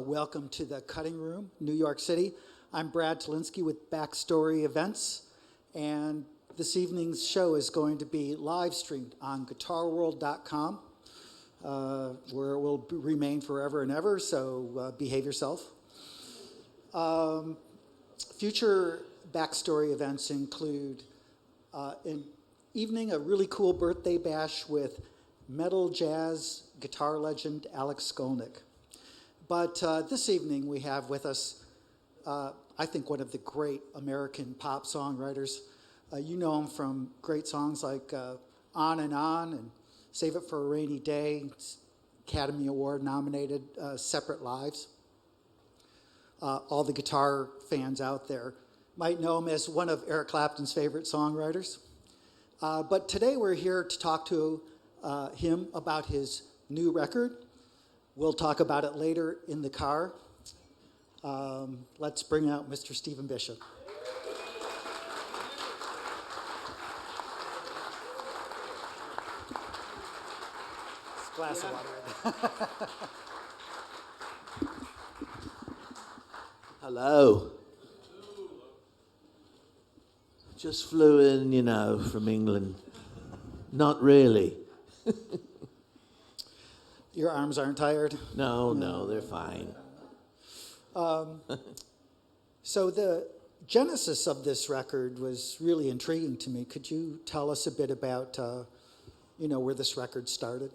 Welcome to the Cutting Room, New York City. I'm Brad Talinsky with Backstory Events, and this evening's show is going to be live streamed on guitarworld.com, where it will remain forever and ever, so behave yourself. Future Backstory events include an evening, a really cool birthday bash with metal jazz guitar legend Alex Skolnick. But this evening we have with us, I think, one of the great American pop songwriters. You know him from great songs like On and Save It for a Rainy Day, Academy Award nominated, Separate Lives. All the guitar fans out there might know him as one of Eric Clapton's favorite songwriters. But today we're here to talk to him about his new record. We'll talk about it later in the car. Let's bring out Mr. Stephen Bishop. Glass of water. Hello. Just flew in, from England. Not really. Your arms aren't tired? No, they're fine. So the genesis of this record was really intriguing to me. Could you tell us a bit about, where this record started?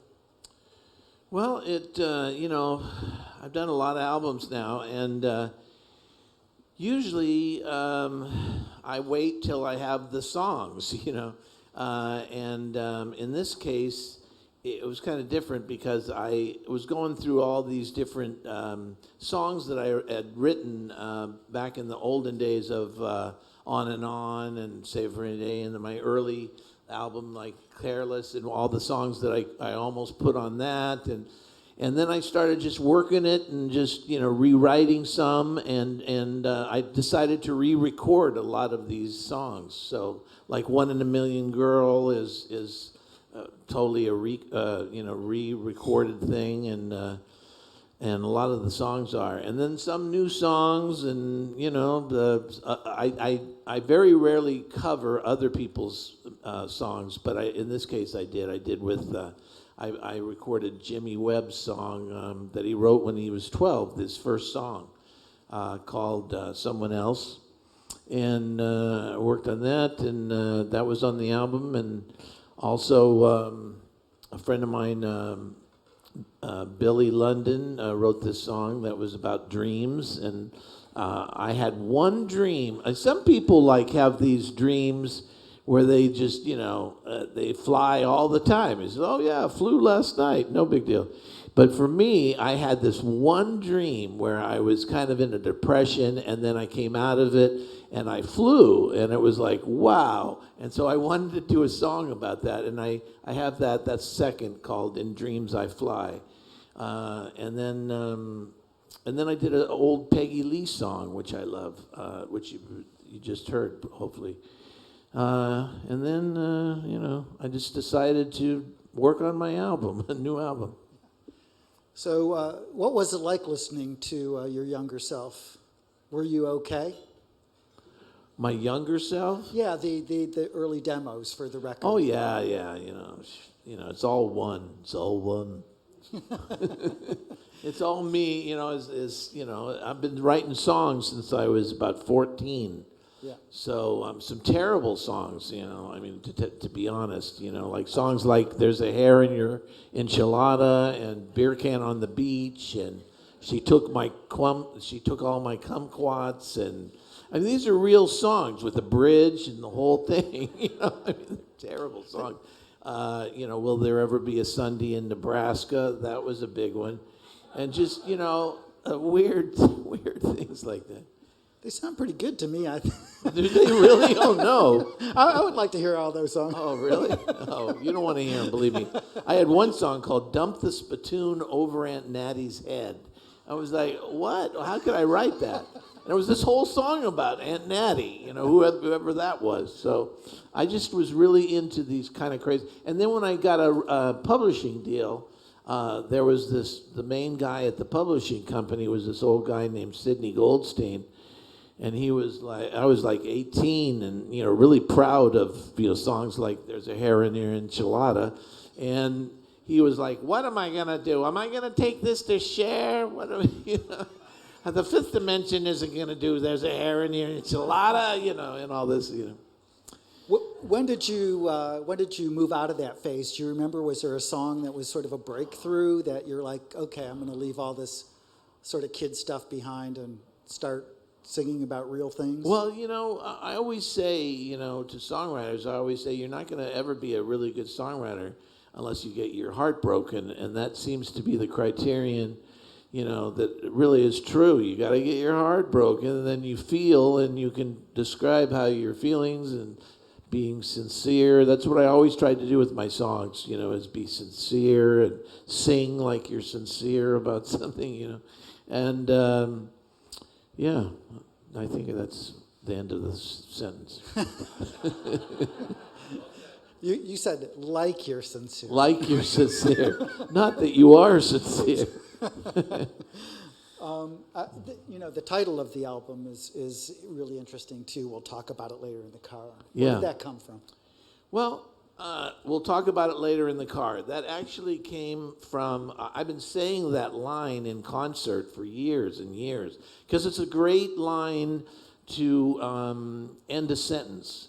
Well, I've done a lot of albums now, and usually I wait till I have the songs, and in this case, it was kind of different because I was going through all these different songs that I had written back in the olden days of On and Save It for a Rainy Day, and my early album like Careless, and all the songs that I almost put on that, and then I started just working it and just rewriting some, and I decided to re-record a lot of these songs. So like One in a Million Girl is totally a re-recorded thing, and a lot of the songs are, and then some new songs, and I very rarely cover other people's songs, but in this case I did with I recorded Jimmy Webb's song that he wrote when he was 12, his first song called Someone Else, and I worked on that, and that was on the album. And also, a friend of mine, Billy London, wrote this song that was about dreams, and I had one dream. Some people have these dreams where they just, they fly all the time. He says, oh yeah, I flew last night, no big deal. But for me, I had this one dream where I was kind of in a depression, and then I came out of it, and I flew, and it was like, wow. And so I wanted to do a song about that, and I have that's second, called In Dreams I Fly. And then I did an old Peggy Lee song, which I love, which you just heard, hopefully. And then, I just decided to work on my album, a new album. So what was it like listening to your younger self? Were you okay? My younger self? Yeah, the early demos for the record. Oh, yeah, it's all one. It's all one. It's all me, I've been writing songs since I was about 14. Yeah. So some terrible songs, to be honest, like songs like There's a Hair in Your Enchilada and Beer Can on the Beach, and She Took All My Kumquats, and these are real songs with a bridge and the whole thing, terrible songs. Will There Ever Be a Sunday in Nebraska? That was a big one. And just, weird things like that. They sound pretty good to me. Do they really? Oh, no. I would like to hear all those songs. Oh, really? Oh, you don't want to hear them, believe me. I had one song called Dump the Spittoon Over Aunt Nattie's Head. I was like, what? How could I write that? And there was this whole song about Aunt Nattie, whoever that was. So I just was really into these kind of crazy. And then when I got a publishing deal, there was the main guy at the publishing company was this old guy named Sidney Goldstein. And he was like, I was like 18 and, really proud of, songs like There's a Hair in Your Enchilada. And he was like, what am I going to do? Am I going to take this to share? What am the Fifth Dimension isn't going to do There's a Hair in Your Enchilada, and all this, When did you move out of that phase? Do you remember, was there a song that was sort of a breakthrough that you're like, okay, I'm going to leave all this sort of kid stuff behind and start singing about real things? Well, I always say, to songwriters, I always say you're not going to ever be a really good songwriter unless you get your heart broken, and that seems to be the criterion, that really is true. You got to get your heart broken, and then you feel, and you can describe how your feelings and being sincere. That's what I always tried to do with my songs, is be sincere and sing like you're sincere about something, and. Yeah, I think that's the end of the sentence. You said like you're sincere. Like you're sincere. Not that you are sincere. The title of the album is really interesting, too. We'll talk about it later in the car. Yeah. Where did that come from? Well, we'll talk about it later in the car. That actually came from, I've been saying that line in concert for years and years, because it's a great line to end a sentence,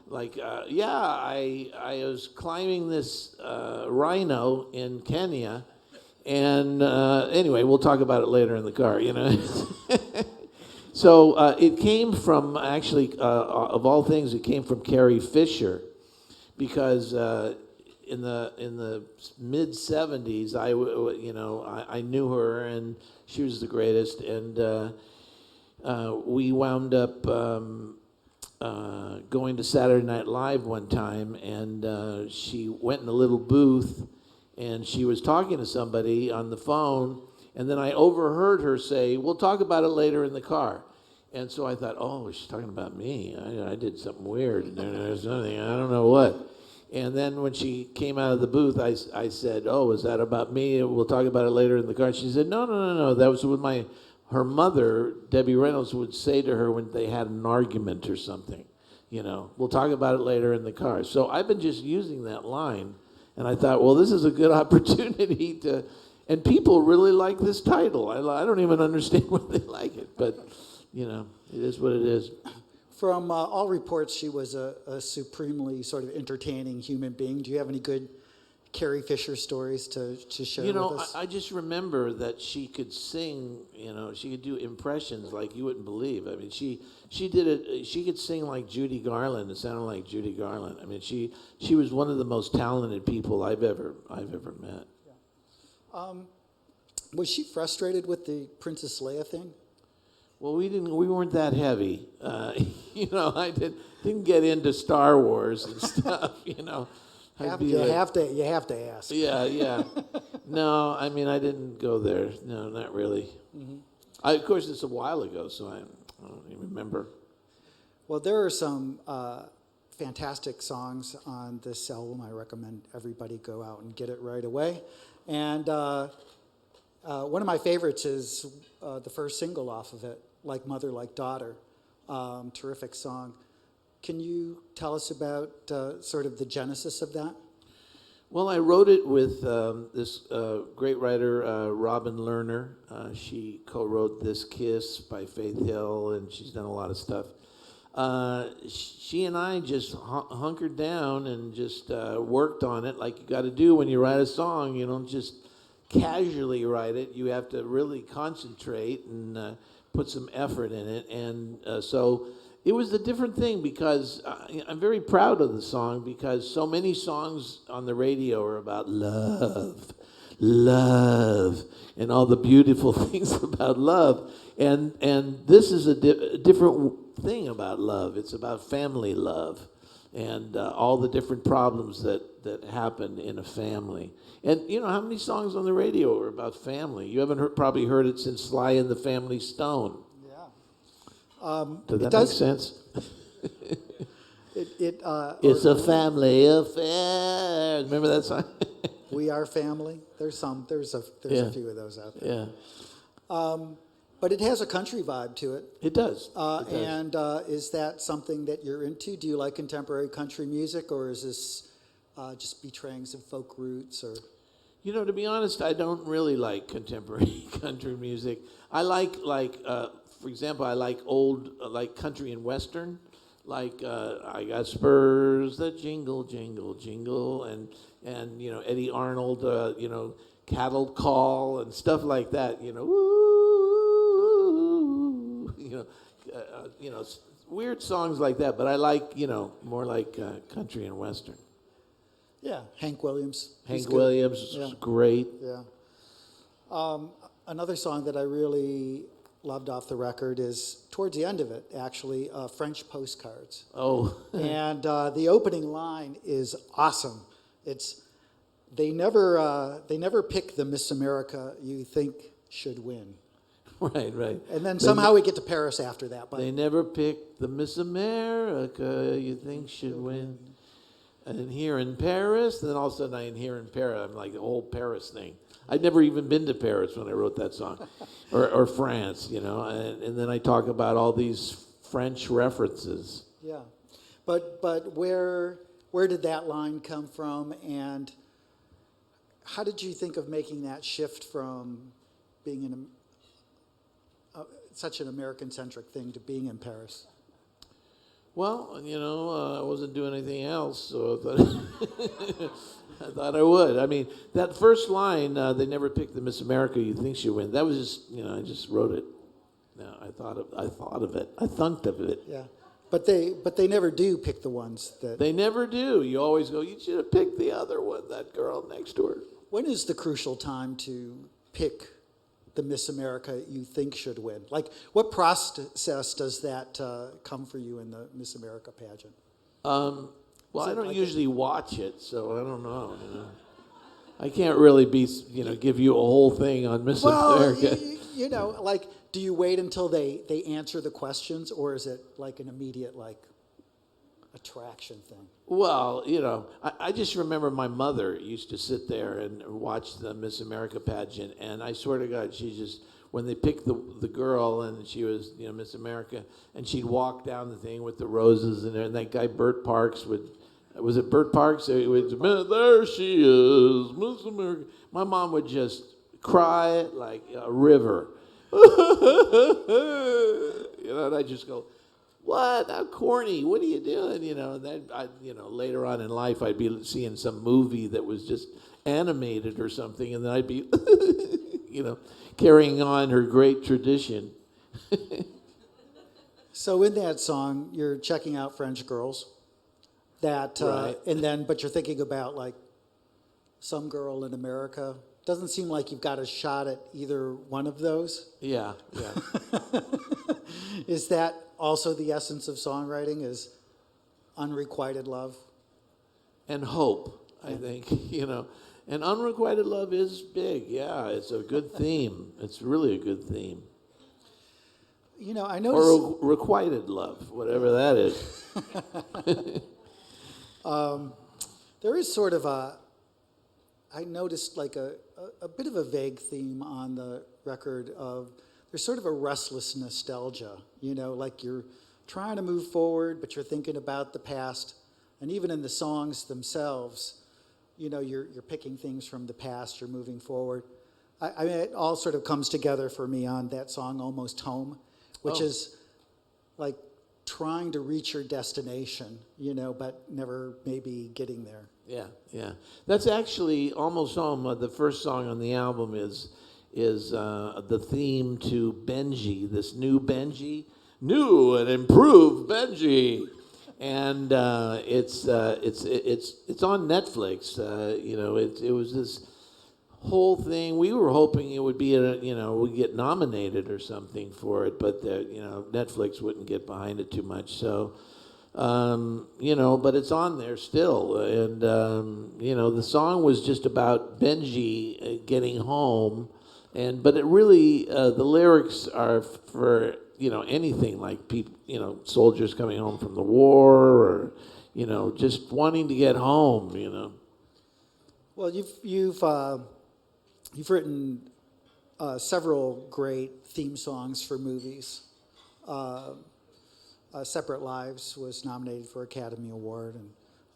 Like, I was climbing this rhino in Kenya, and anyway, we'll talk about it later in the car, So it came from, actually, of all things, it came from Carrie Fisher. Because in the mid '70s, I knew her and she was the greatest, and we wound up going to Saturday Night Live one time, and she went in a little booth, and she was talking to somebody on the phone, and then I overheard her say, "We'll talk about it later in the car." And so I thought, oh, she's talking about me. I did something weird. There's nothing, I don't know what. And then when she came out of the booth, I said, oh, is that about me? We'll talk about it later in the car. She said, no. That was what her mother, Debbie Reynolds, would say to her when they had an argument or something. We'll talk about it later in the car. So I've been just using that line. And I thought, well, this is a good opportunity to, and people really like this title. I don't even understand why they like it, but it is what it is. From all reports, she was a supremely sort of entertaining human being. Do you have any good Carrie Fisher stories to share with us? I just remember that she could sing, she could do impressions like you wouldn't believe. I mean, she did it, she could sing like Judy Garland. It sounded like Judy Garland. I mean, she was one of the most talented people I've ever met. Yeah. Was she frustrated with the Princess Leia thing? Well, we weren't that heavy. I didn't get into Star Wars and stuff, You have to ask. Yeah. No, I mean, I didn't go there. No, not really. Mm-hmm. Of course, it's a while ago, so I don't even remember. Well, there are some fantastic songs on this album. I recommend everybody go out and get it right away. And one of my favorites is the first single off of it, Like Mother, Like Daughter. Terrific song. Can you tell us about sort of the genesis of that? Well, I wrote it with this great writer, Robin Lerner. She co-wrote This Kiss by Faith Hill, and she's done a lot of stuff. She and I just hunkered down and just worked on it like you got to do when you write a song. You don't just casually write it. You have to really concentrate and put some effort in it. And so it was a different thing because I'm very proud of the song because so many songs on the radio are about love, and all the beautiful things about love. And this is a different thing about love. It's about family love and all the different problems that happen in a family. And you know, how many songs on the radio are about family? You haven't probably heard it since Sly and the Family Stone. Yeah. Does that make sense? It's a family affair. Remember that song? We Are Family. There's Yeah. a few of those out there. Yeah, But it has a country vibe to it. it does. It does. And is that something that you're into? Do you like contemporary country music, or is this just betraying some folk roots? Or To be honest, I don't really like contemporary country music. I like, for example, I like old, like country and western. Like I got spurs that jingle, jingle, jingle, and Eddie Arnold, cattle call and stuff like that. Woo, weird songs like that. But I like, more like country and western. yeah, Hank Williams. He's Hank good. Williams is Yeah. great. Yeah. Another song that I really loved off the record is towards the end of it, actually, French Postcards. Oh, And the opening line is awesome. They never pick the Miss America you think should win. right. And then somehow we get to Paris after that. But They never pick the Miss America you think should win. And here in Paris, then all of a sudden I hear in Paris, I'm like the whole Paris thing. I'd never even been to Paris when I wrote that song, or France, and then I talk about all these French references. yeah, but where did that line come from, and how did you think of making that shift from being such an American-centric thing to being in Paris? Well, I wasn't doing anything else, so I thought I would. I mean, that first line, they never picked the Miss America you think should win. That was just, I just wrote it. No, I thought of it. I thunked of it. Yeah, but they never do pick the ones that. They never do. You always go, you should have picked the other one, that girl next to her. When is the crucial time to pick the Miss America you think should win? Like, what process does that come for you in the Miss America pageant? Well, Is I it don't like usually watch it, so I don't know. I can't really give you a whole thing on Miss America. Like, do you wait until they answer the questions, or is it like an immediate, attraction thing? Well, I just remember my mother used to sit there and watch the Miss America pageant, and I swear to God, she just, when they picked the girl and she was, Miss America, and she'd walk down the thing with the roses in there, and that guy Bert Parks was it Bert Parks? It was, there she is, Miss America. My mom would just cry like a river. And I just go, what? How corny. What are you doing? And then later on in life, I'd be seeing some movie that was just animated or something, and then I'd be, carrying on her great tradition. So in that song, you're checking out French girls. Right. But you're thinking about some girl in America. Doesn't seem like you've got a shot at either one of those. Yeah. Is that also the essence of songwriting? Is unrequited love? And hope, I think, And unrequited love is big. Yeah, it's a good theme. It's really a good theme. I noticed. Or requited love, whatever that is. There is sort of I noticed a bit of a vague theme on the record of, there's sort of a restless nostalgia, like you're trying to move forward, but you're thinking about the past. And even in the songs themselves, you're picking things from the past, you're moving forward. I mean, it all sort of comes together for me on that song, Almost Home, which is like trying to reach your destination, but never maybe getting there. Yeah. That's actually Almost Home. The first song on the album is the theme to Benji, this new Benji, new and improved Benji, and it's on Netflix. It was this whole thing. We were hoping it would be we'd get nominated or something for it, but Netflix wouldn't get behind it too much. So. But it's on there still, and the song was just about Benji getting home, but it really the lyrics are for anything like people, soldiers coming home from the war, or just wanting to get home. Well, you've written several great theme songs for movies. Separate Lives was nominated for Academy Award,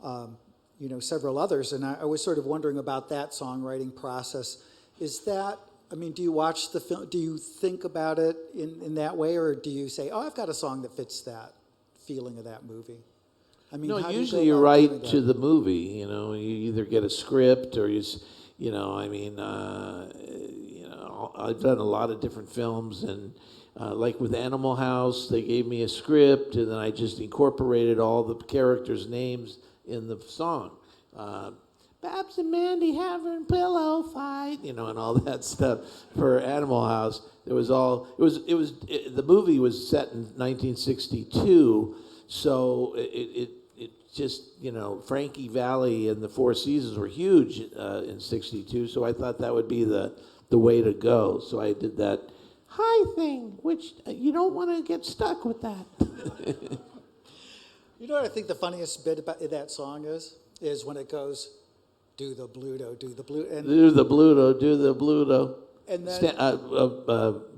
and several others. And I was sort of wondering about that songwriting process. Is that, I mean, do you watch the film? Do you think about it in that way, or do you say, "Oh, I've got a song that fits that feeling of that movie"? I mean, No, how do you usually go you about write doing to that? the movie. You either get a script or I mean, I've done a lot of different films, and like with Animal House, they gave me a script, and then I just incorporated all the characters' names in the song. Babs and Mandy having pillow fight, and all that stuff for Animal House. The movie was set in 1962, so it just, Frankie Valli and the Four Seasons were huge in '62, so I thought that would be the way to go. So I did that high thing, which you don't want to get stuck with that. You know what I think the funniest bit about that song is when it goes, "Do the Bluto, do the blue," and Do the Bluto, do the Bluto. and then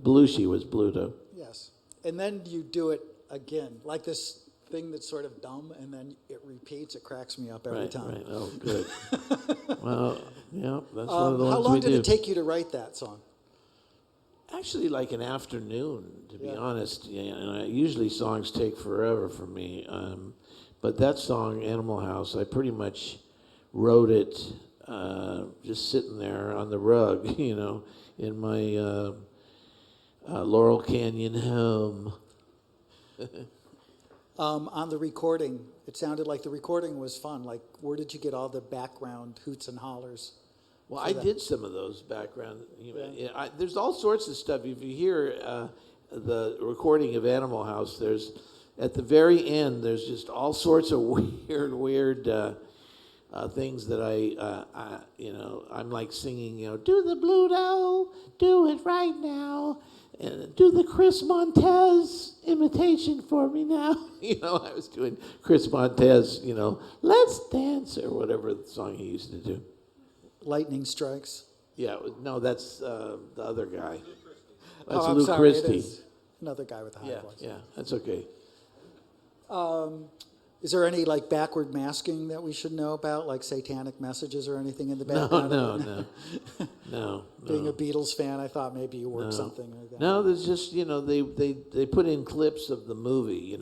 Belushi was Bluto. yes, and then you do it again, like this thing that's sort of dumb, and then it repeats. It cracks me up every Right, time. right. Oh, good. Well, yeah, that's one of the How ones long we did do. it take you to write that song? Actually, like an afternoon, to be Yeah. honest. Usually songs take forever for me. But that song, Animal House, I pretty much wrote it just sitting there on the rug, in my Laurel Canyon home. On the recording, it sounded like the recording was fun. Like, where did you get all the background hoots and hollers? Well, for I that? did some of those background. There's all sorts of stuff. If you hear the recording of Animal House, there's at the very end. There's just all sorts of weird things that I'm like singing. Do the Bluto, do it right now, and do the Chris Montez imitation for me now. I was doing Chris Montez. Let's dance or whatever the song he used to do. Lightning Strikes. Yeah, no, that's the other guy. That's I'm Lou sorry, it Christie. is another guy with a high voice. Yeah, that's okay. Is there any like backward masking that we should know about, like satanic messages or anything in the No, background? no. Being a Beatles fan, I thought maybe you worked No. something like that. No, there's just they put in clips of the movie,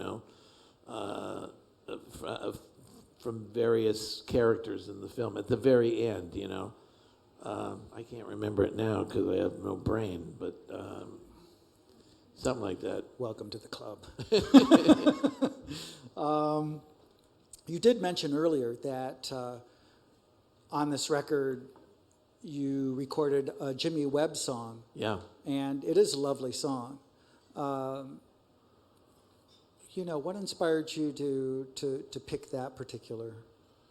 from various characters in the film at the very end. I can't remember it now because I have no brain, but something like that. Welcome to the club. You did mention earlier that on this record you recorded a Jimmy Webb song, Yeah. and it is a lovely song. What inspired you to pick that particular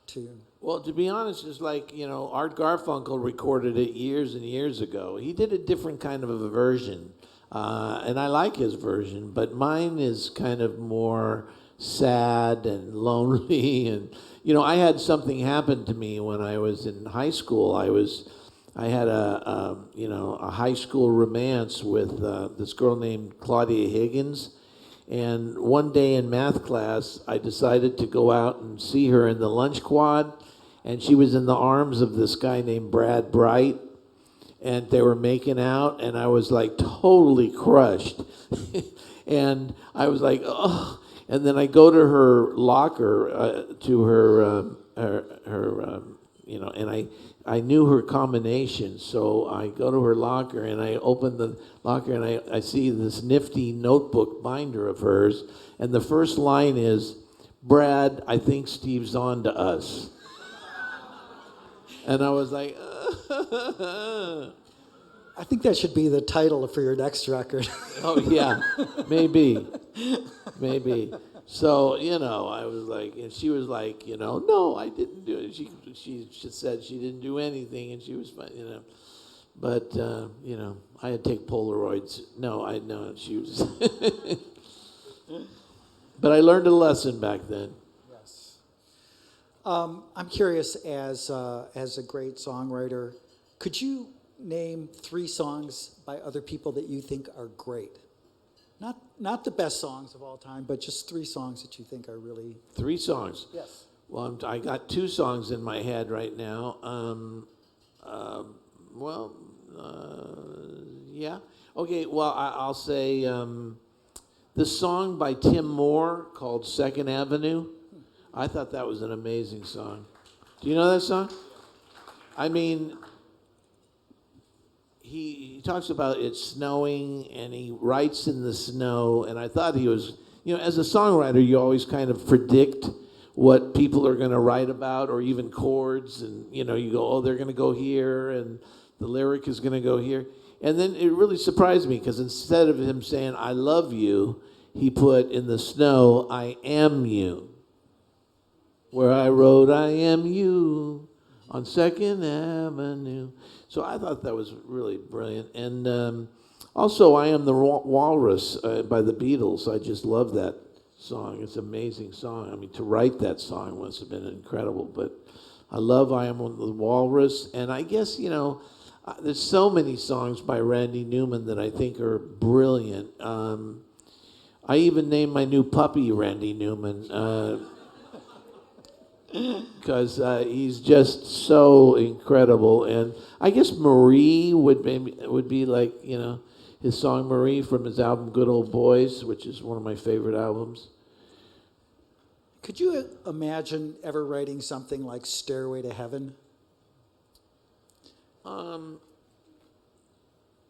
tune? Well, to be honest, it's like, Art Garfunkel recorded it years and years ago. He did a different kind of a version, and I like his version, but mine is kind of more sad and lonely. And, I had something happen to me when I was in high school. I had a high school romance with this girl named Claudia Higgins. And one day in math class, I decided to go out and see her in the lunch quad, and she was in the arms of this guy named Brad Bright, and they were making out, and I was like totally crushed. And I was like, oh. And then I go to her locker, to her and I knew her combination, so I go to her locker and I open the locker and I see this nifty notebook binder of hers, and the first line is, "Brad, I think Steve's on to us." And I was like, I think that should be the title for your next record. oh yeah, maybe. So, I was like, and she was like, no, I didn't do it. She said she didn't do anything, and she was fine, But, I had to take Polaroids. No, I know she was. But I learned a lesson back then. Yes. I'm curious, as a great songwriter, could you name 3 songs by other people that you think are great? Not the best songs of all time, but just 3 songs that you think are really. 3 songs. Yes. Well, I got 2 songs in my head right now. Yeah. Okay. Well, I'll say the song by Tim Moore called "Second Avenue." I thought that was an amazing song. Do you know that song? I mean, he talks about it snowing, and he writes in the snow. And I thought he was, as a songwriter, you always kind of predict what people are going to write about, or even chords, and you go, oh, they're going to go here, and the lyric is going to go here. And then it really surprised me, because instead of him saying "I love you," he put in the snow, "I am you." Where I wrote, "I am you," on Second Avenue. So I thought that was really brilliant. And also, "I Am the Walrus" by the Beatles. I just love that song. It's an amazing song. I mean, to write that song must have been incredible. But I love "I Am the Walrus." And I guess, there's so many songs by Randy Newman that I think are brilliant. I even named my new puppy Randy Newman. Because he's just so incredible. And I guess Marie would be like, his song Marie from his album Good Old Boys, which is one of my favorite albums. Could you imagine ever writing something like "Stairway to Heaven"?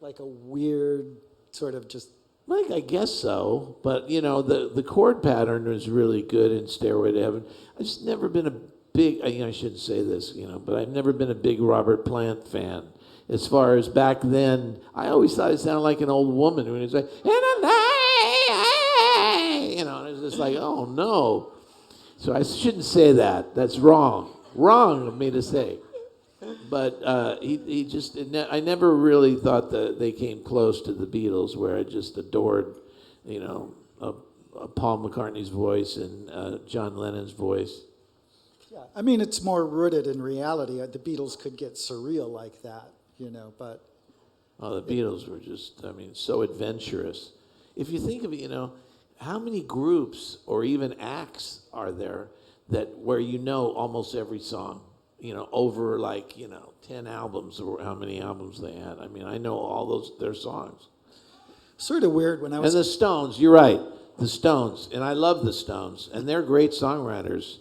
Like a weird sort of just. Like, I guess so, but the chord pattern was really good in "Stairway to Heaven." I've just never been a big. I shouldn't say this, but I've never been a big Robert Plant fan. As far as back then, I always thought it sounded like an old woman when he was like, "In a night," and it was just like, oh no. So I shouldn't say that. That's wrong. Wrong of me to say. But I never really thought that they came close to the Beatles, where I just adored, Paul McCartney's voice and John Lennon's voice. Yeah, I mean, it's more rooted in reality. The Beatles could get surreal like that, but. Oh, the Beatles were just, so adventurous. If you think of it, how many groups or even acts are there where almost every song? Over 10 albums, or how many albums they had. I mean, I know all their songs. Sort of weird when I was. And the Stones, you're right, the Stones. And I love the Stones, and they're great songwriters.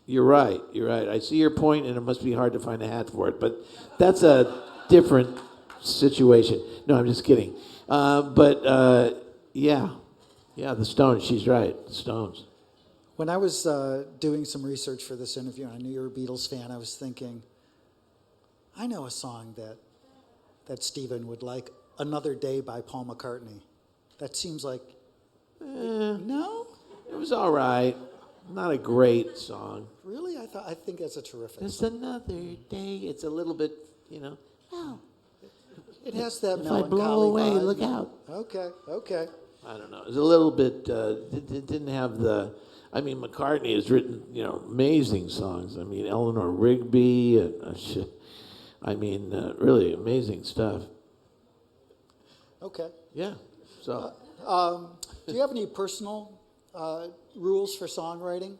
You're right. I see your point, and it must be hard to find a hat for it, but that's a different situation. No, I'm just kidding. Yeah, the Stones, she's right, the Stones. When I was doing some research for this interview, and I knew you were a Beatles fan, I was thinking, I know a song that Stephen would like, "Another Day" by Paul McCartney. That seems like. No? It was all right. Not a great song. Really? I think that's a terrific Just song. another day. It's a little bit, oh. It has that If melancholy I blow away, vibe. look out. Okay. I don't know. It was a little bit, it didn't have the, McCartney has written, amazing songs. Eleanor Rigby, and really amazing stuff. Okay. Yeah. So. Do you have any personal rules for songwriting?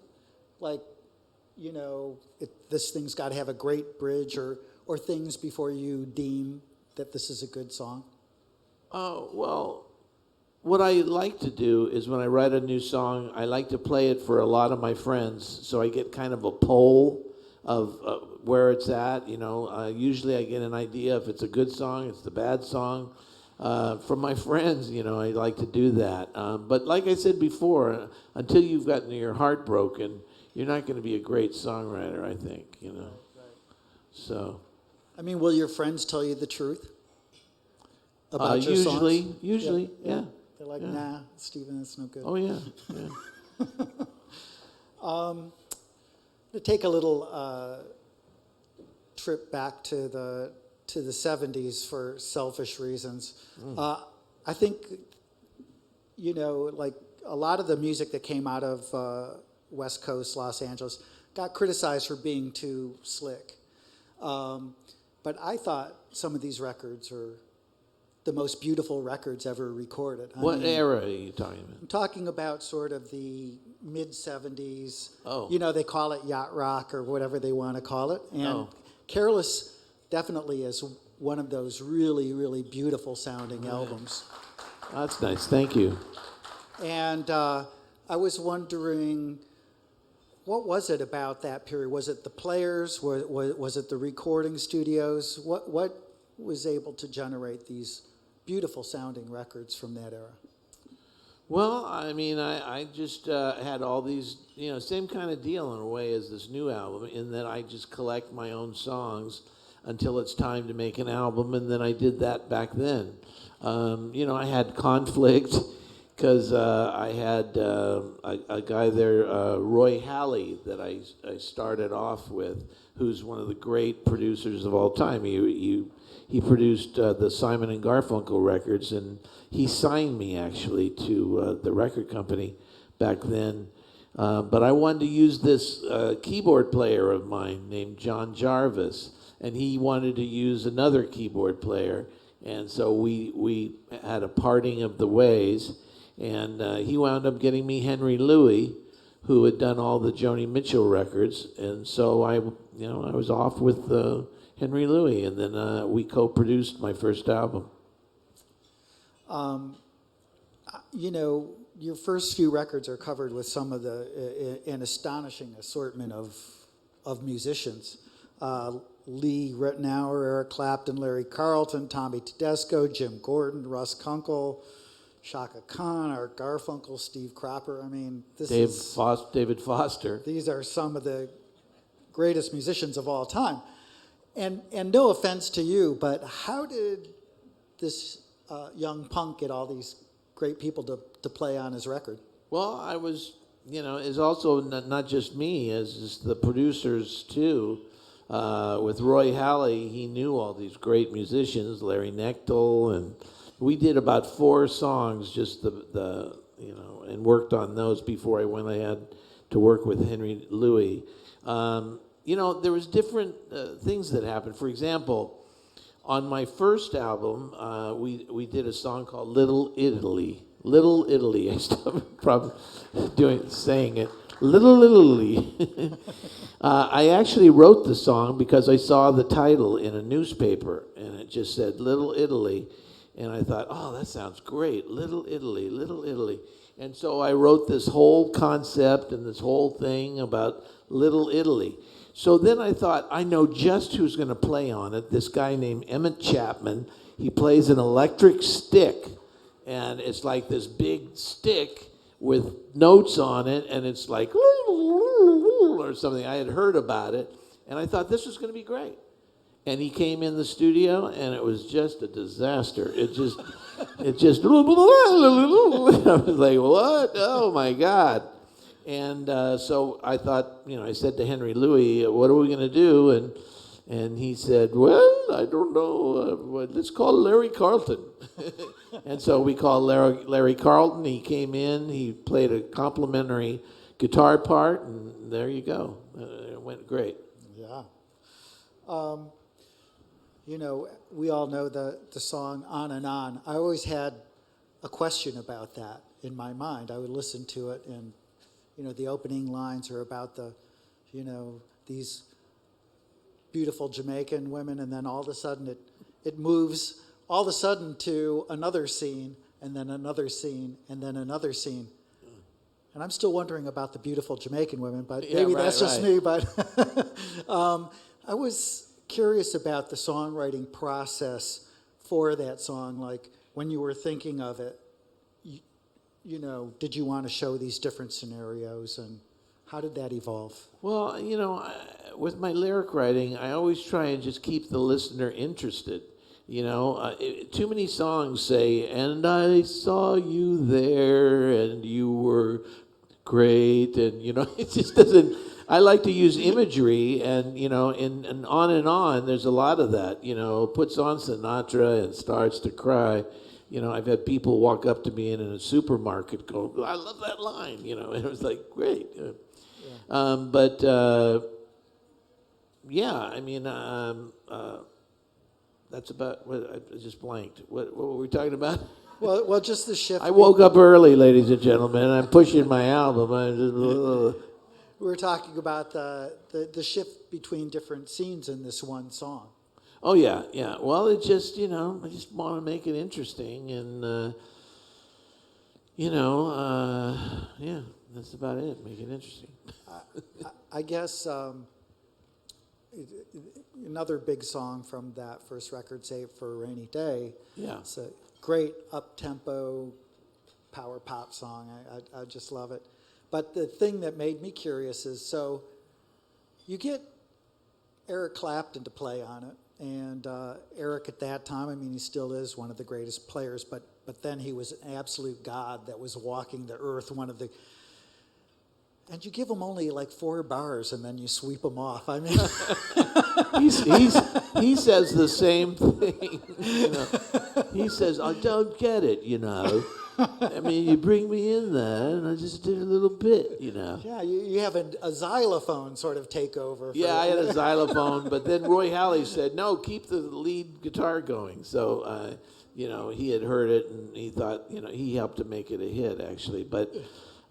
Like, this thing's got to have a great bridge, or things before you deem that this is a good song? Well, what I like to do is when I write a new song, I like to play it for a lot of my friends, so I get kind of a poll of where it's at. Usually I get an idea if it's a good song, it's a bad song. From my friends, I like to do that. But like I said before, until you've gotten your heart broken, you're not going to be a great songwriter, I think, Right. So. Will your friends tell you the truth about your usually, songs? Usually, yeah. They're like, yeah. Nah, Stephen, that's no good. Oh, yeah. To take a little trip back to the 70s for selfish reasons. I think, like a lot of the music that came out of West Coast, Los Angeles, got criticized for being too slick. But I thought some of these records are the most beautiful records ever recorded. What era are you talking about? I'm talking about sort of the mid-'70s. Oh. You know, they call it yacht rock or whatever they want to call it. And Careless definitely is one of those really, really beautiful sounding albums. That's nice. Thank you. And I was wondering, what was it about that period? Was it the players? Was it the recording studios? What was able to generate these beautiful sounding records from that era? Well, I mean, I just had all these, same kind of deal in a way as this new album, in that I just collect my own songs until it's time to make an album, and then I did that back then. I had conflict because I had a guy there, Roy Halley, that I started off with, who's one of the great producers of all time. He produced the Simon and Garfunkel records, and he signed me actually to the record company back then. But I wanted to use this keyboard player of mine named John Jarvis, and he wanted to use another keyboard player. And so we had a parting of the ways, and he wound up getting me Henry Louis, who had done all the Joni Mitchell records. And so I was off with Henry Louis, and then we co-produced my first album. Your first few records are covered with some of an astonishing assortment of musicians. Lee Ritenour, Eric Clapton, Larry Carlton, Tommy Tedesco, Jim Gordon, Russ Kunkel, Chaka Khan, Art Garfunkel, Steve Cropper. I mean, David Foster. These are some of the greatest musicians of all time. And no offense to you, but how did this young punk get all these great people to play on his record? Well, I was, it's also not just me, as just the producers too. With Roy Halley, he knew all these great musicians, Larry Knechtel, and we did about 4 songs, just and worked on those before I went ahead to work with Henry Louis. There was different things that happened. For example, on my first album, we did a song called Little Italy. Little Italy. I still have a problem saying it. Little Italy. I actually wrote the song because I saw the title in a newspaper, and it just said Little Italy. And I thought, oh, that sounds great. Little Italy, Little Italy. And so I wrote this whole concept and this whole thing about Little Italy. So then I thought, I know just who's going to play on it. This guy named Emmett Chapman. He plays an electric stick, and it's like this big stick with notes on it, and it's like or something. I had heard about it, and I thought this was going to be great. And he came in the studio, and it was just a disaster. It just I was like, what? Oh my God. And so I thought, I said to Henry Louis, what are we going to do? And he said, well, I don't know. Let's call Larry Carlton. And so we called Larry Carlton. He came in. He played a complimentary guitar part, and there you go. It went great. Yeah. We all know the song On and On. I always had a question about that in my mind. I would listen to it, and the opening lines are about these beautiful Jamaican women, and then all of a sudden it moves all of a sudden to another scene, and then another scene, and then another scene. And I'm still wondering about the beautiful Jamaican women, but maybe that's just me. But I was curious about the songwriting process for that song. Like, when you were thinking of it, did you want to show these different scenarios, and how did that evolve? Well, with my lyric writing, I always try and just keep the listener interested. Too many songs say, and I saw you there, and you were great, and, it just doesn't. I like to use imagery, and, and on, there's a lot of that, puts on Sinatra and starts to cry. I've had people walk up to me in a supermarket go, I love that line, and it was like, great. Yeah. But yeah, I mean, that's about. What, I just blanked. What were we talking about? Well, just the shift. I woke up early, ladies and gentlemen. I'm pushing my album. I just, We were talking about the shift between different scenes in this one song. oh yeah, yeah. Well, it just I just want to make it interesting, and yeah, that's about it. Make it interesting. I guess another big song from that first record, Save for a Rainy Day. Yeah. It's a great up-tempo power pop song. I just love it. But the thing that made me curious is, so you get Eric Clapton to play on it, and Eric at that time, I mean, he still is one of the greatest players, but then he was an absolute god that was walking the earth, and you give him only like 4 bars, and then you sweep him off. I mean, he says the same thing. He says, "I don't get it." I mean, you bring me in there, and I just did a little bit. yeah, you have a xylophone sort of take over. Yeah, I had a xylophone, but then Roy Halley said, "No, keep the lead guitar going." So, he had heard it, and he thought, he helped to make it a hit, actually. But,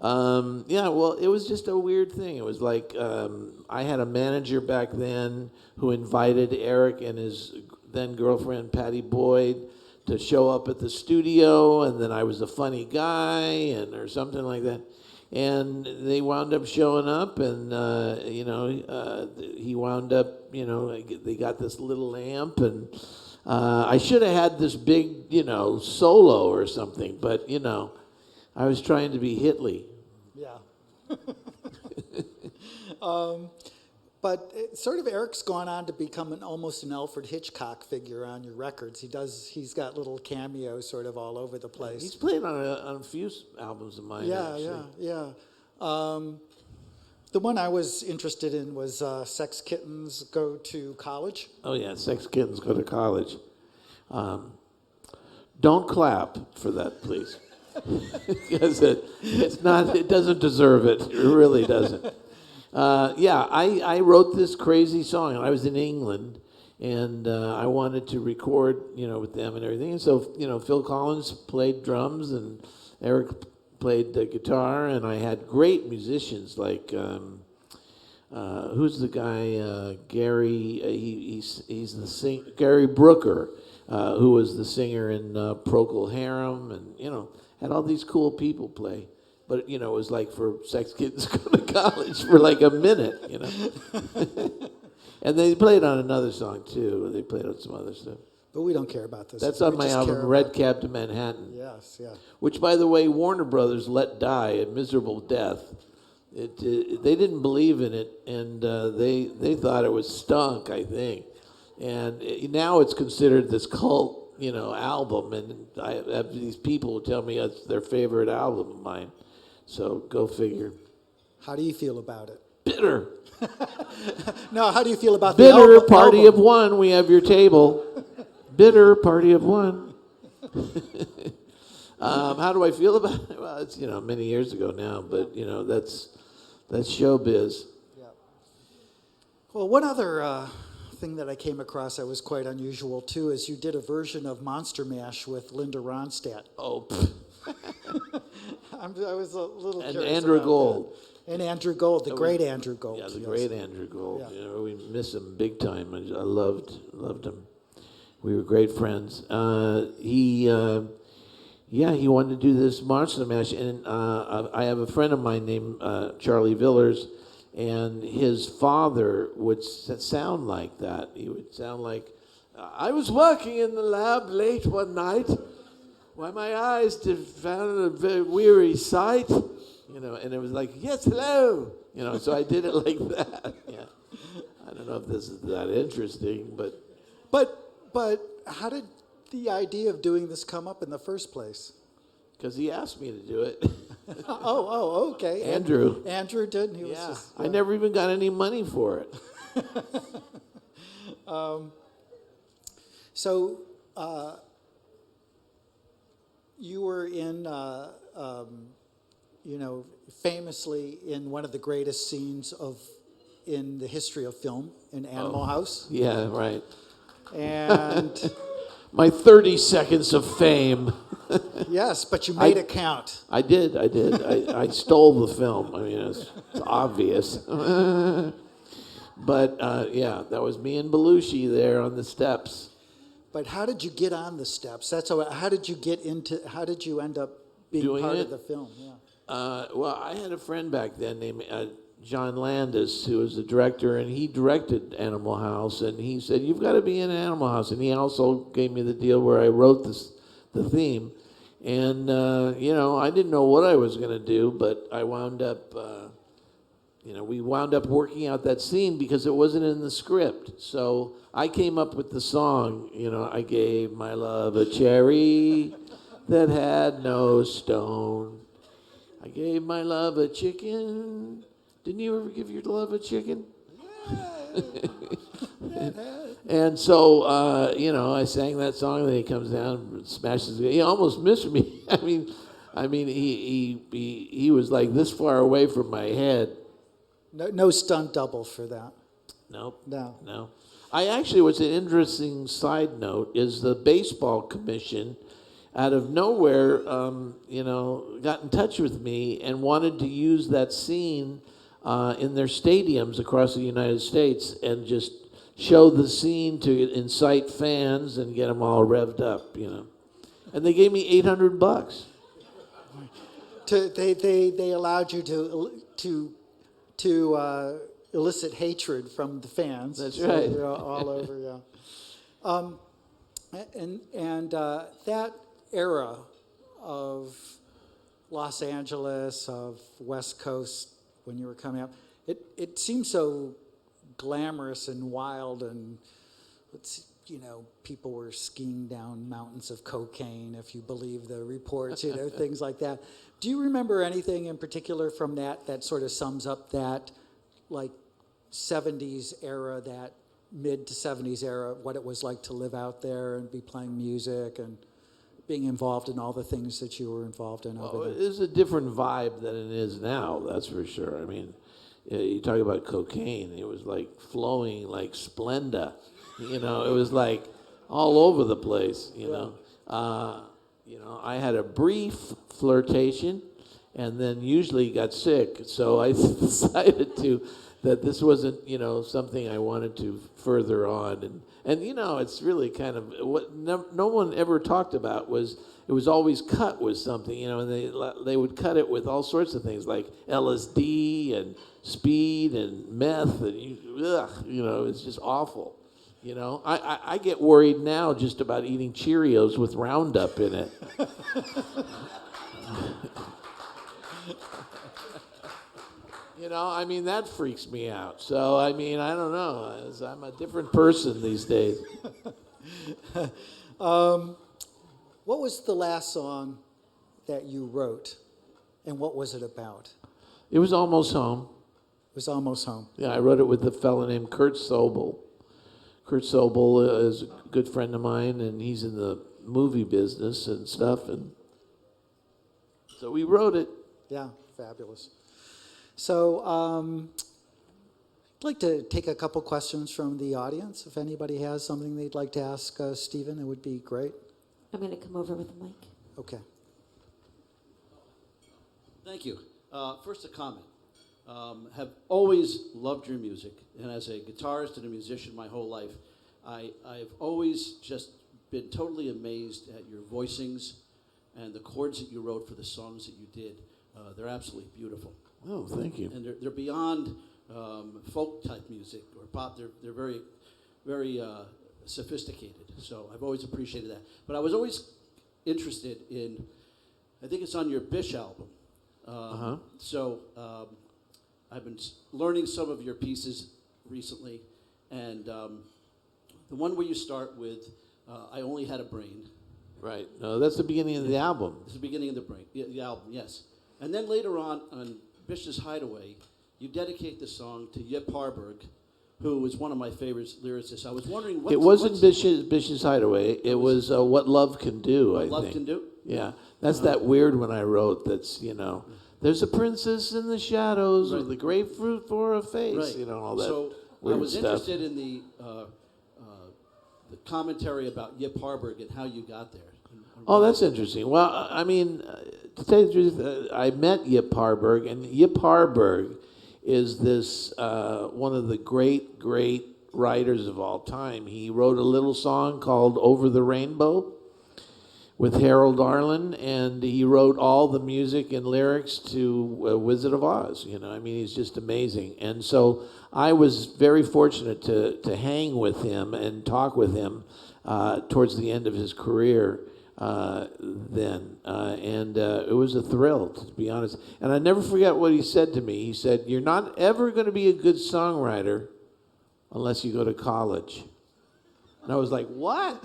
yeah, well, it was just a weird thing. It was like I had a manager back then who invited Eric and his then girlfriend, Patty Boyd, to show up at the studio, and then I was a funny guy, or something like that. And they wound up showing up, and he wound up, they got this little amp, and I should have had this big, solo or something, but I was trying to be Hitley. Yeah. But sort of Eric's gone on to become almost an Alfred Hitchcock figure on your records. He's got little cameos sort of all over the place. He's played on a few albums of mine. Yeah, actually. yeah. The one I was interested in was Sex Kittens Go to College. Oh yeah, Sex Kittens Go to College. Don't clap for that, please, because it doesn't deserve it. It really doesn't. Yeah, I wrote this crazy song. I was in England, and I wanted to record, with them and everything. And so, Phil Collins played drums, and Eric played the guitar, and I had great musicians like who's the guy? Gary. He's the Gary Brooker, who was the singer in Procol Harum, and had all these cool people play. But, it was like for Sex Kittens Go to College for like a minute, And they played on another song, too. They played on some other stuff. But we don't care about this. That's on my album, Red Cab to Manhattan. Yes, yeah. Which, by the way, Warner Brothers let die a miserable death. They didn't believe in it, and they thought it was stunk, I think. And now it's considered this cult, album, and I have these people who tell me it's their favorite album of mine. So go figure. How do you feel about it? Bitter. No, how do you feel about Bitter the album? party of one. We have your table. Bitter party of one. How do I feel about it? Well, it's many years ago now, but that's showbiz. Yeah. Well, one other thing that I came across that was quite unusual too is you did a version of Monster Mash with Linda Ronstadt. Oh. I was a little And curious Andrew about Gold. that. And Andrew Gold, the great Andrew Gold. Yeah, the yes. great Andrew Gold. Yeah. We miss him big time. I loved him. We were great friends. He wanted to do this Monster Mash, and I have a friend of mine named Charlie Villers, and his father would sound like that. He would sound like, I was working in the lab late one night, why my eyes found a very weary sight, and it was like, yes, hello, so I did it like that. Yeah, I don't know if this is that interesting, But how did the idea of doing this come up in the first place? because he asked me to do it. Okay. Andrew. Andrew did. And he was Yeah, just, I never even got any money for it. So you were famously in one of the greatest scenes in the history of film, in Animal House. Yeah, right. And My 30 seconds of fame. yes, but you made it count. I did. I stole the film. I mean, it's obvious. But yeah, that was me and Belushi there on the steps. But how did you get on the steps? How did you end up being Doing part it? of the film? Yeah. Well, I had a friend back then named John Landis, who was the director, and he directed Animal House, and he said, "You've got to be in Animal House." And he also gave me the deal where I wrote the theme. And, I didn't know what I was going to do, but I wound up, we wound up working out that scene because it wasn't in the script. So I came up with the song, I gave my love a cherry that had no stone. I gave my love a chicken. Didn't you ever give your love a chicken? And so, I sang that song, and then he comes down and smashes it. He almost missed me. I mean, he was like this far away from my head. No stunt double for that. Nope. No. I actually, what's an interesting side note is the baseball commission, out of nowhere, got in touch with me and wanted to use that scene in their stadiums across the United States and just show the scene to incite fans and get them all revved up, And they gave me $800. They allowed you to elicit hatred from the fans. That's right. So, all over, yeah. And that era of Los Angeles, of West Coast, when you were coming up, it seemed so glamorous and wild, and people were skiing down mountains of cocaine, if you believe the reports, things like that. Do you remember anything in particular from that sort of sums up that, like, 70s era, that mid to 70s era, what it was like to live out there and be playing music and being involved in all the things that you were involved in over there? It is a different vibe than it is now, that's for sure. I mean, you talk about cocaine, it was like flowing like Splenda. It was like all over the place, know. I had a brief flirtation and then usually got sick. So I decided that this wasn't, something I wanted to further on. And it's really kind of what no one ever talked about was it was always cut with something, and they would cut it with all sorts of things like LSD and speed and meth, and it's just awful. I get worried now just about eating Cheerios with Roundup in it. That freaks me out. So, I don't know. I'm a different person these days. What was the last song that you wrote, and what was it about? It was Almost Home. It was Almost Home. Yeah, I wrote it with a fellow named Kurt Sobel. Kurt Sobel is a good friend of mine, and he's in the movie business and stuff. And so we wrote it. Yeah, fabulous. So I'd like to take a couple questions from the audience. If anybody has something they'd like to ask Stephen, it would be great. I'm going to come over with the mic. Okay. Thank you. First, a comment. Have always loved your music, and as a guitarist and a musician my whole life, I've always just been totally amazed at your voicings and the chords that you wrote for the songs that you did. They're absolutely beautiful. Oh, thank you. And they're beyond folk type music or pop. They're very, very sophisticated. So I've always appreciated that. But I was always interested in, I think it's on your Bish album. So I've been learning some of your pieces recently, and the one where you start with, I Only Had a Brain. Right. No, that's the beginning of the album. It's the beginning of the album, yes. And then later on Bish's Hideaway, you dedicate the song to Yip Harburg, who is one of my favorite lyricists. I was wondering what... It wasn't Bish's Hideaway. It was What Love Can Do, I think. What Love Can Do? Yeah. That's that weird one I wrote that's, there's a princess in the shadows Right. with a grapefruit for a face, Right. you know, all that So I weird was stuff. interested in the commentary about Yip Harburg and how you got there. Oh, that's interesting. Well, I mean, to tell you the truth, I met Yip Harburg, and Yip Harburg is this one of the great, great writers of all time. He wrote a little song called "Over the Rainbow" with Harold Arlen, and he wrote all the music and lyrics to Wizard of Oz. You know, I mean, he's just amazing. And so I was very fortunate to hang with him and talk with him towards the end of his career then. And it was a thrill, to be honest. And I never forget what he said to me. He said, "You're not ever going to be a good songwriter unless you go to college." And I was like, what?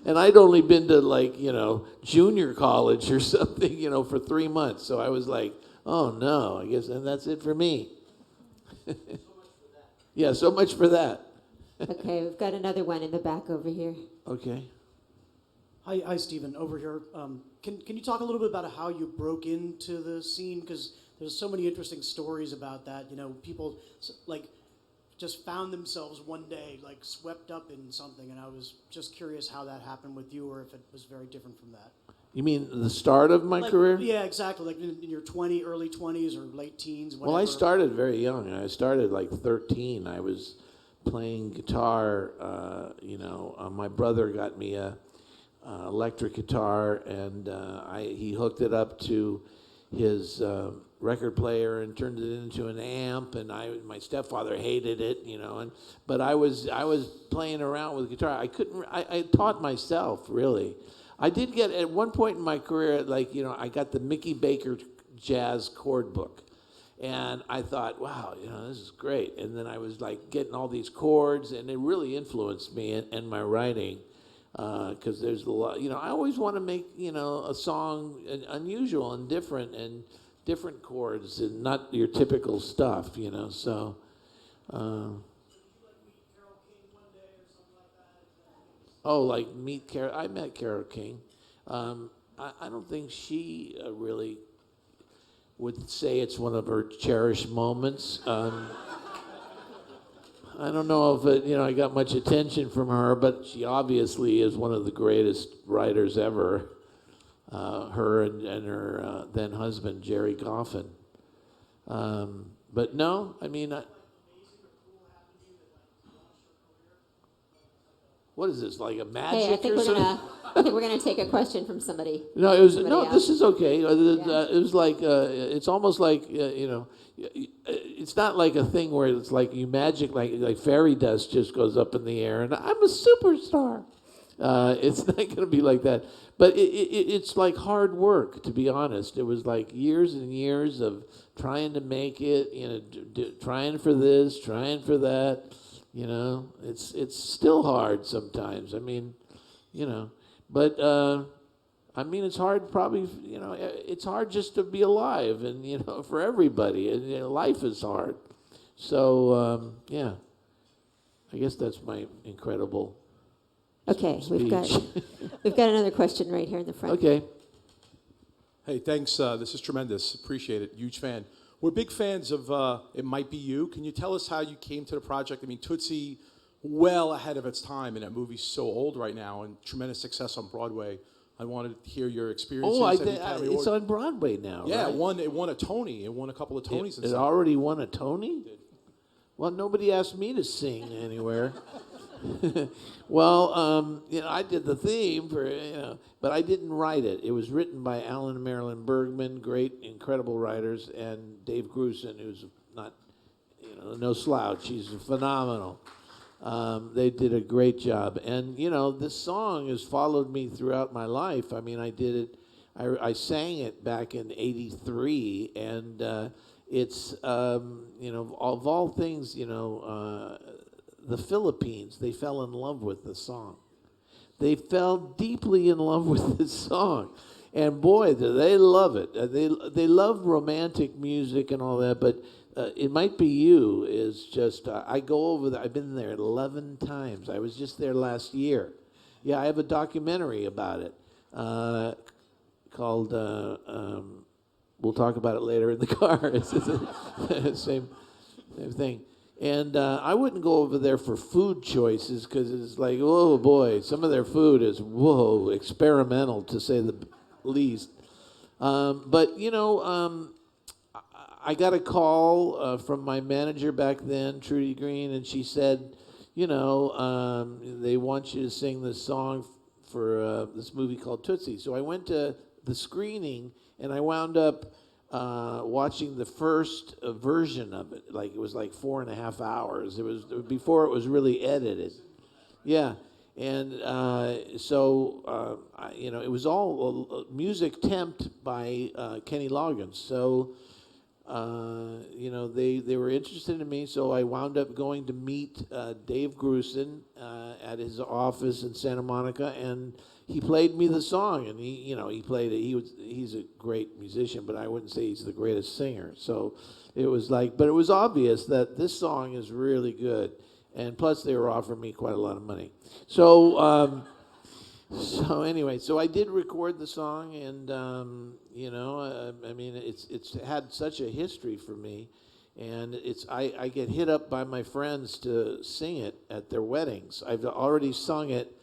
And I'd only been to, like, you know, junior college or something, you know, for 3 months. So I was like, oh no, I guess, and that's it for me. Yeah, so much for that. Okay, we've got another one in the back over here. Okay. Hi, Stephen. Over here. Can you talk a little bit about how you broke into the scene? Because there's so many interesting stories about that. You know, people like just found themselves one day like swept up in something, and I was just curious how that happened with you, or if it was very different from that. You mean the start of my career? Yeah, exactly. Like in your early 20s or late teens. Whatever. Well, I started very young. I started like 13. I was playing guitar. My brother got me a electric guitar, and he hooked it up to his record player and turned it into an amp. And my stepfather hated it, you know. But I was playing around with guitar. I taught myself, really. I did get at one point in my career, like, you know, I got the Mickey Baker jazz chord book. And I thought, wow, you know, this is great. And then I was like getting all these chords, and it really influenced me in my writing, because there's a lot, you know, I always want to make, you know, a song unusual and different chords and not your typical stuff, you know. So, meet Carole. I met Carole King. I don't think she really would say it's one of her cherished moments. I don't know if I got much attention from her, but she obviously is one of the greatest writers ever. Her and her then husband Jerry Goffin. But no, I mean, what is this, like a magic Hey, I think or we're something? we're gonna take a question from somebody. No, it was Somebody no. else. This is okay. Yeah. It was like it's almost like it's not like a thing where it's like you magic, like fairy dust just goes up in the air and I'm a superstar. It's not going to be like that. But it's like hard work, to be honest. It was like years and years of trying to make it, you know, trying for this, trying for that. You know, it's still hard sometimes. I mean, you know, but I mean, it's hard. Probably, you know, it's hard just to be alive, and you know, for everybody, and you know, life is hard. So yeah, I guess that's my incredible. Okay, we've got another question right here in the front. Okay. Hey, thanks. This is tremendous. Appreciate it. Huge fan. We're big fans of It Might Be You. Can you tell us how you came to the project? I mean, Tootsie, well ahead of its time, and that movie's so old right now, and tremendous success on Broadway. I wanted to hear your experiences. Oh, and the Academy it's Award. on Broadway now. Yeah, right? it won a Tony. It won a couple of Tonys and It stuff. already won a Tony? Well, nobody asked me to sing anywhere. Well, you know, I did the theme for, you know, but I didn't write it. It was written by Alan and Marilyn Bergman, great, incredible writers, and Dave Grusin, who's not, you know, no slouch. He's phenomenal. They did a great job. And, you know, this song has followed me throughout my life. I mean, I did it, I sang it back in '83, and it's, you know, of all things, you know, the Philippines, they fell in love with the song. They fell deeply in love with this song. And boy, do they love it. They love romantic music and all that, but It Might Be You is just, I go over there, I've been there 11 times. I was just there last year. Yeah, I have a documentary about it called. We'll talk about it later in the car. It's the same thing. And I wouldn't go over there for food choices because it's like, oh boy, some of their food is experimental to say the least. But you know, I got a call from my manager back then, Trudy Green, and she said, you know, they want you to sing this song for this movie called Tootsie. So I went to the screening, and I wound up watching the first version of it. Like, it was like 4.5 hours. It was before it was really edited. Yeah. And so, you know, it was all music temped by Kenny Loggins. So, you know, they were interested in me, so I wound up going to meet Dave Grusin at his office in Santa Monica, and he played me the song, and he played it. He's a great musician, but I wouldn't say he's the greatest singer. So it was like, but it was obvious that this song is really good, and plus they were offering me quite a lot of money. So so anyway, so I did record the song, and you know, I mean, it's had such a history for me, and I get hit up by my friends to sing it at their weddings. I've already sung it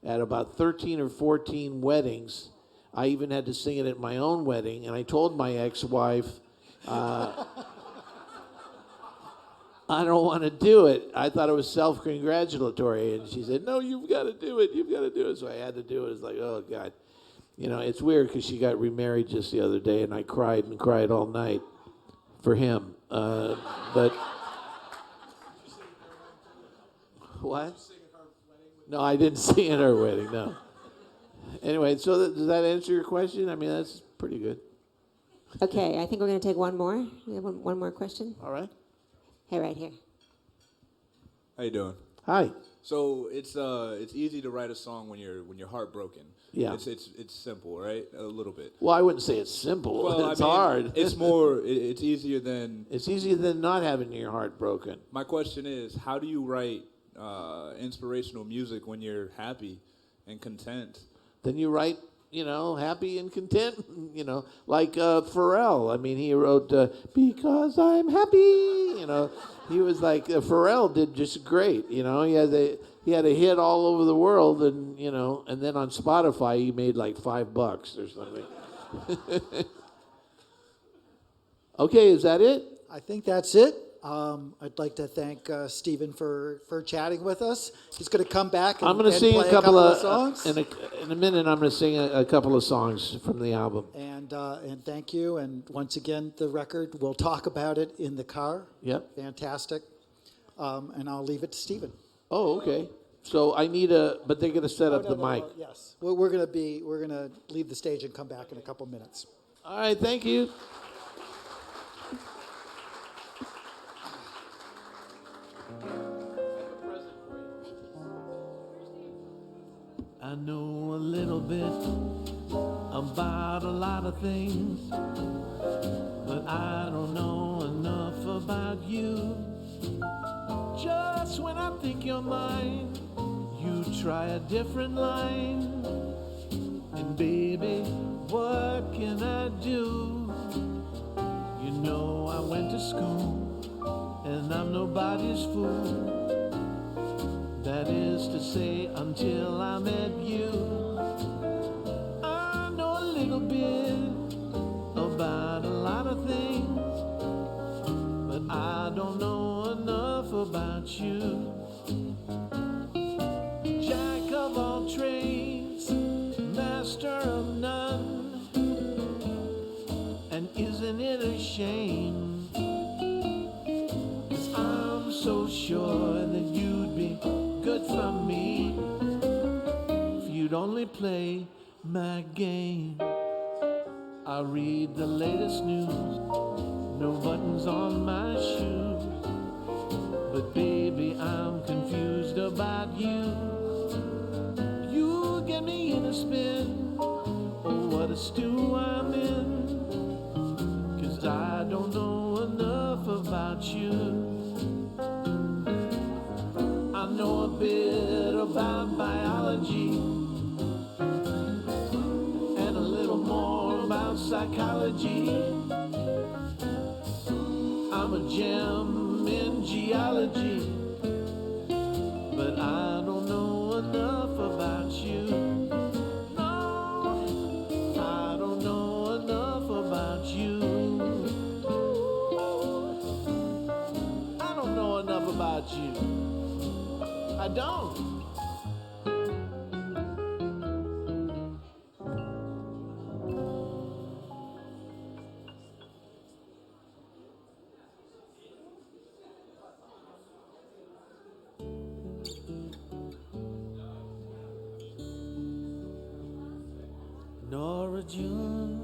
at about 13 or 14 weddings. I even had to sing it at my own wedding, and I told my ex-wife, I don't want to do it. I thought it was self-congratulatory. And she said, no, you've got to do it. You've got to do it. So I had to do it. It's like, oh, God. You know, it's weird because she got remarried just the other day, and I cried and cried all night for him. But what? No, I didn't sing at her wedding, no. Anyway, so does that answer your question? I mean, that's pretty good. Okay, I think we're going to take one more. We have one more question. All right. Hey, right here. How you doing? Hi. So it's easy to write a song when you're heartbroken. Yeah. It's simple, right? A little bit. Well, I wouldn't say it's simple. Well, It's I mean, hard. It's easier than. It's easier than not having your heart broken. My question is, how do you write inspirational music when you're happy and content? Then you write, you know, happy and content, you know, like Pharrell. I mean, he wrote, Because I'm Happy, you know. He was like, Pharrell did just great, you know. He had a hit all over the world, and, you know, and then on Spotify he made like $5 or something. Okay, is that it? I think that's it. I'd like to thank Stephen for chatting with us. He's going to come back and, I'm going to sing play a couple of songs. in a minute. I'm going to sing a couple of songs from the album. And thank you. And once again, the record, we'll talk about it in the car. Yep. Fantastic. And I'll leave it to Stephen. Oh, okay. So I need but they're going to set up the mic. Yes. Well, we're going to leave the stage and come back in a couple minutes. All right, thank you. I know a little bit about a lot of things, but I don't know enough about you. Just when I think you're mine, you try a different line. And baby, what can I do? You know I went to school, and I'm nobody's fool. That is to say, until I met you. I know a little bit about a lot of things, but I don't know enough about you. Jack of all trades, master of none, and isn't it a shame? 'Cause I'm so sure that you'd be good for me if you'd only play my game. I read the latest news, no buttons on my shoes, but baby, I'm confused about you. You get me in a spin, oh what a stew I'm in, 'cause I don't know enough about you. I know a bit about biology and a little more psychology. I'm a gem in geology, but I don't know enough about you. No, I don't know enough about you. I don't know enough about you. I don't. Nora June,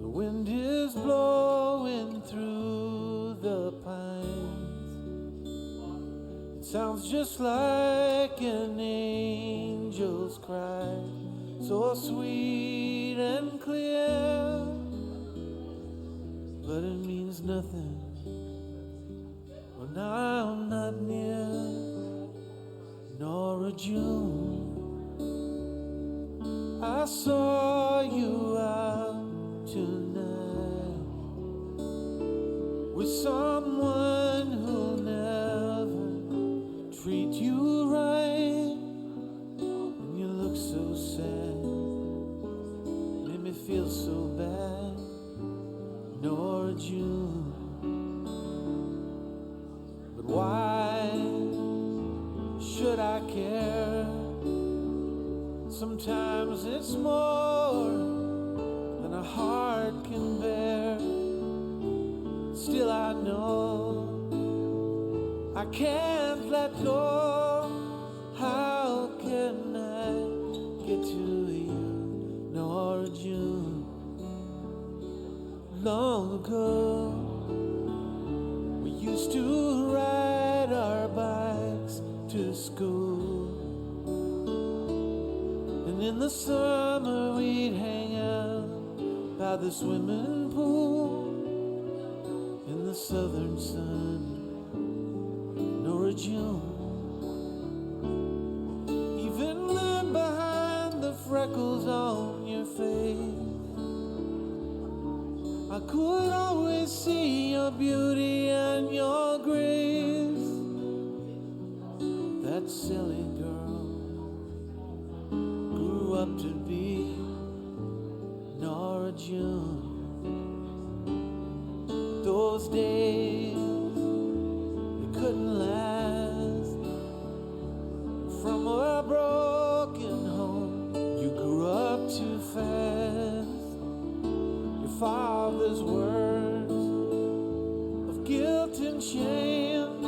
the wind is blowing through the pines. It sounds just like an angel's cry, so sweet and clear, but it means nothing when I'm not near. Nora June, I saw you out tonight with someone who'll never treat you right, and you look so sad, made me feel so bad. Nora June, but why should I care? Sometimes it's more than a heart can bear. Still I know I can't let go. How can I get to you, Nora June? Long ago we used to ride our bikes to school, and in the summer we'd hang out by the swimming pool in the southern sun. Nora June, even then behind the freckles on your face, I could always see your beauty and your grace. That silly girl grew up to be Nora June. Those days, they couldn't last. From a broken home, you grew up too fast. Your father's words of guilt and shame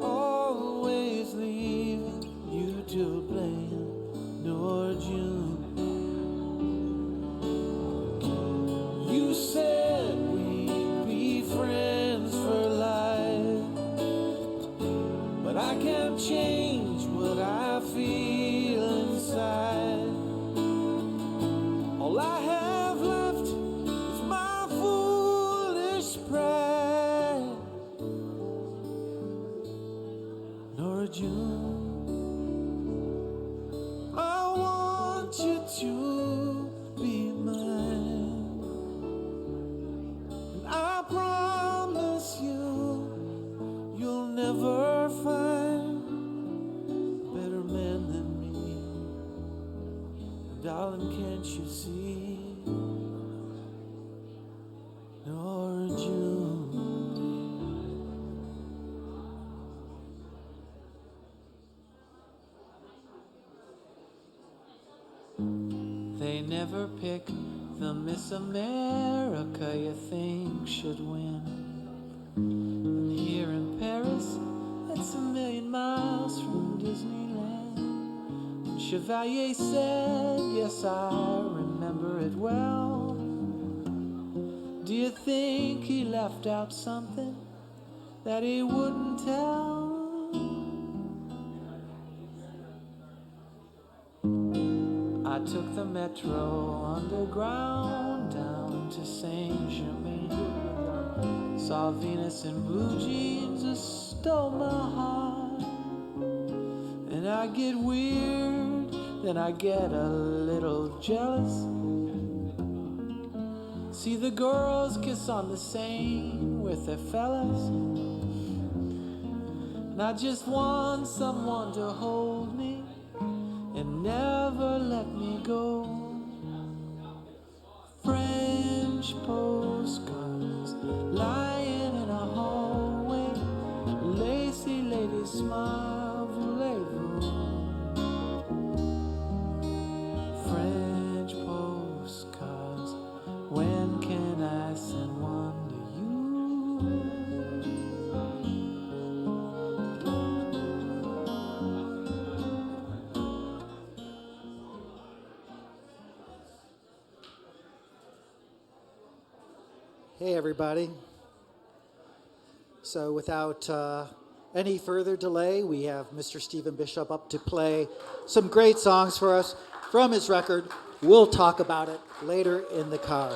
always leaving you to blame, Nora June. You said we'd be friends for life, but I can't change what I feel inside. All I have left is my foolish pride. Nora June, I want you to be mine, and I promise you, you'll never find a better man than me. Darling, can't you see? Nora June. They never pick the Miss America you think should win. And here in Paris, it's 1,000,000 miles from Disneyland. And Chevalier said, yes, I remember it well. Do you think he left out something that he wouldn't tell? I took the metro underground down to Saint Germain. Saw Venus in blue jeans, it stole my heart. And I get weird, then I get a little jealous. See the girls kiss on the Seine with their fellas. And I just want someone to hold me and never let me go. French postcards lying in a hallway. Lacy lady smile, voulez-vous? French postcards, when can I send one to you? Hey, everybody. So without any further delay, we have Mr. Stephen Bishop up to play some great songs for us from his record. We'll talk about it later in the car.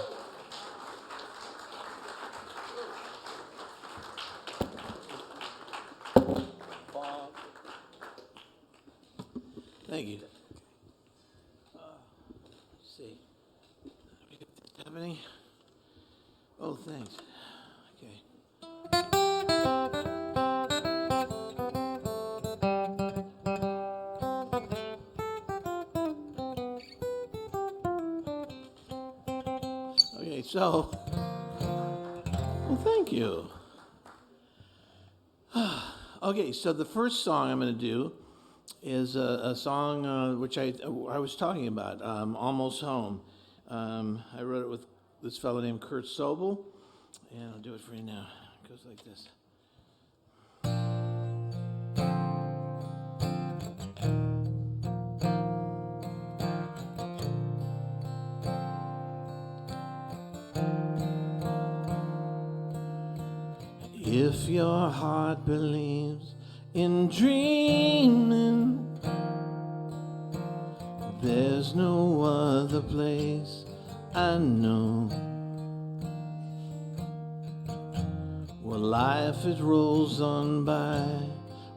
Thank you. Let's see. Have any? Oh, thanks. Okay. Okay, so. Well, thank you. Okay, so the first song I'm going to do is a song which I was talking about, Almost Home. I wrote it with this fellow named Kurt Sobel, and I'll do it for you now. It goes like this. If your heart believes in dreaming, there's no other place I know. Well, life it rolls on by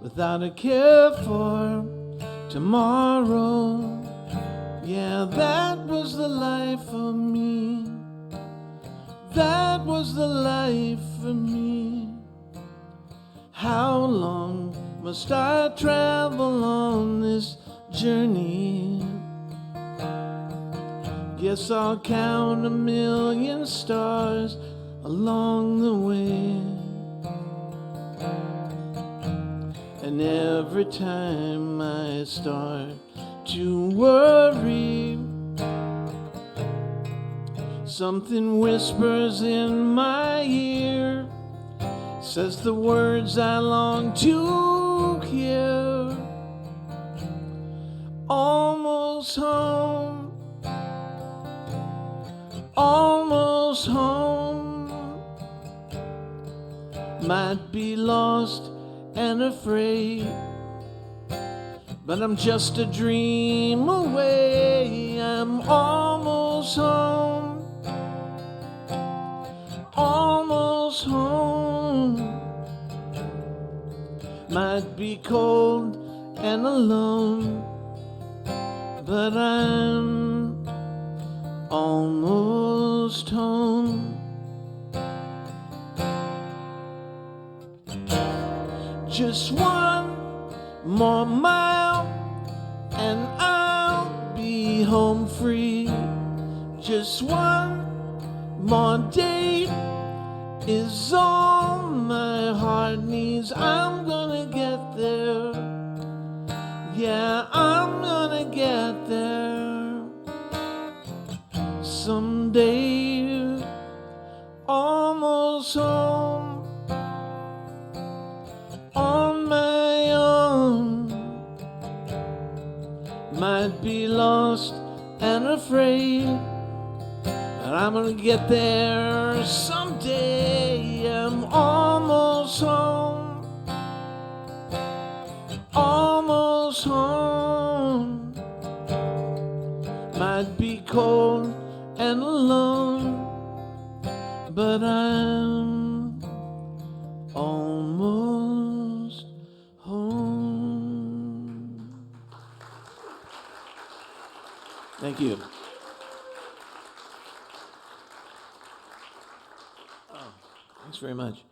without a care for tomorrow. Yeah, that was the life for me. That was the life for me. How long must I travel on this journey? Guess I'll count 1,000,000 stars along the way. And every time I start to worry, something whispers in my ear, says the words I long to hear. Almost home, almost home. Might be lost and afraid, but I'm just a dream away. I'm almost home, almost home. Might be cold and alone, but I'm almost home. Just one more mile and I'll be home free. Just one more date is all my heart needs. I'm gonna get there. Yeah, I'm gonna get there someday. Almost home on my own. Might be lost and afraid, but I'm gonna get there someday. I'm almost home, almost home. Might be cold and alone, but I'm almost home. Thank you. Thanks very much.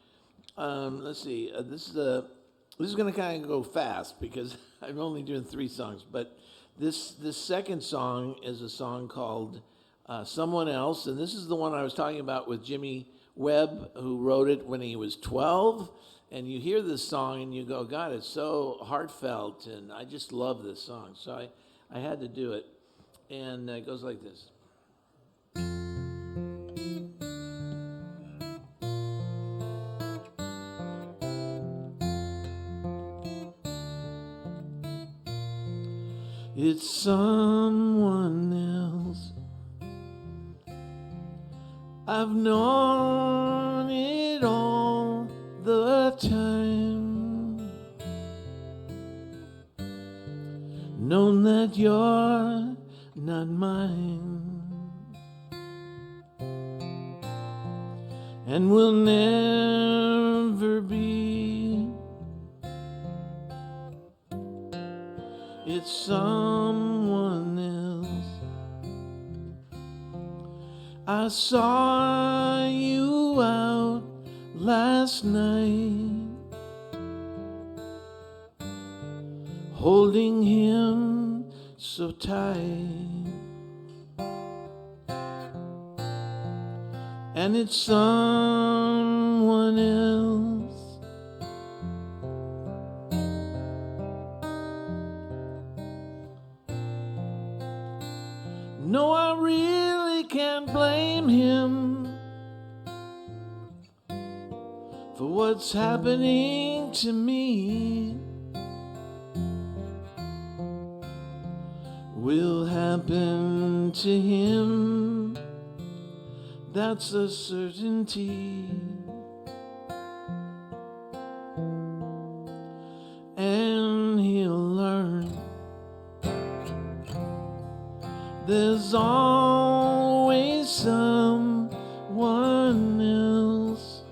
Let's see. This is going to kind of go fast because I'm only doing 3 songs. But this second song is a song called "Someone Else," and this is the one I was talking about with Jimmy Webb, who wrote it when he was 12. And you hear this song and you go, God, it's so heartfelt, and I just love this song. So I had to do it, and it goes like this. It's someone else. I've known it all the time. Known that you're not mine. And will never be. It's someone else. I saw you out last night, holding him so tight. And it's someone else. No, I really can't blame him for what's happening to me. Will happen to him, that's a certainty. And he'll learn there's always someone else,